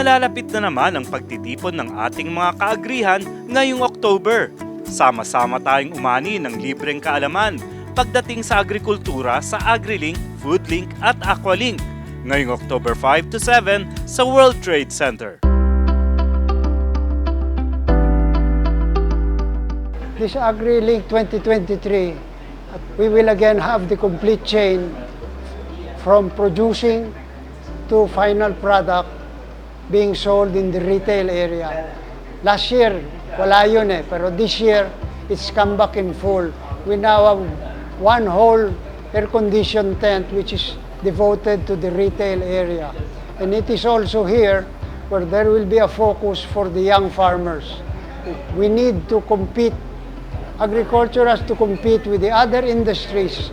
Nalalapit na naman ang pagtitipon ng ating mga kaagrihan ngayong October. Sama-sama tayong umani ng libreng kaalaman pagdating sa agrikultura sa AgriLink, FoodLink at Aqualink ngayong October 5 to 7 sa World Trade Center. This AgriLink 2023, we will again have the complete chain from producing to final product being sold in the retail area. Last year, wala yun pero this year, it's come back in full. We now have one whole air-conditioned tent which is devoted to the retail area. And it is also here where there will be a focus for the young farmers. We need to compete. Agriculture has to compete with the other industries,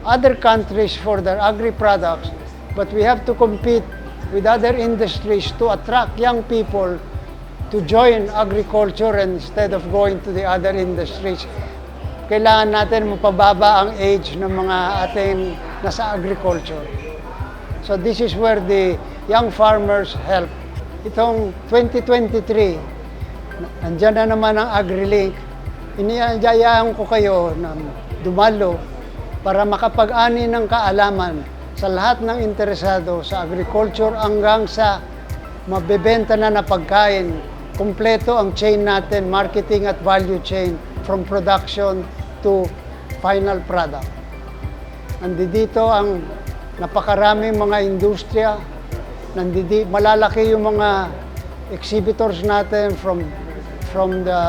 other countries for their agri-products, but we have to compete with other industries to attract young people to join agriculture instead of going to the other industries. Kailangan natin mapababa ang age ng mga ating nasa agriculture. So this is where the young farmers help. Itong 2023, andyan na naman ang AgriLink. Iniayayaan ko kayo na dumalo para makapag-ani ng kaalaman sa lahat ng interesado sa agriculture hanggang sa mabebenta na na pagkain. Kumpleto ang chain natin, marketing at value chain from production to final product. Nandito ang napakaraming mga industriya, malalaki yung mga exhibitors natin from the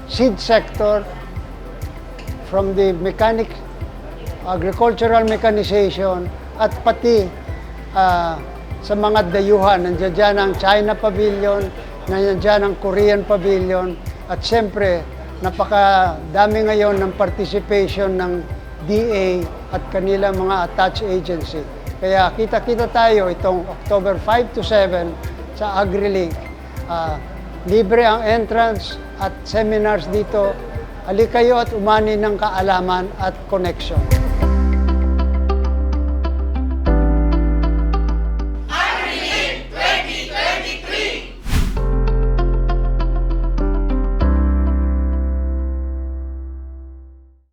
seed sector, from the agricultural mechanization, at pati sa mga dayuhan. Nandiyan dyan ang China Pavilion, nandiyan dyan ang Korean Pavilion, at siyempre, napakadami ngayon ng participation ng DA at kanilang mga attached agency. Kaya kita-kita tayo itong October 5 to 7 sa AgriLink. Libre ang entrance at seminars dito. Halika kayo at umani ng kaalaman at connection.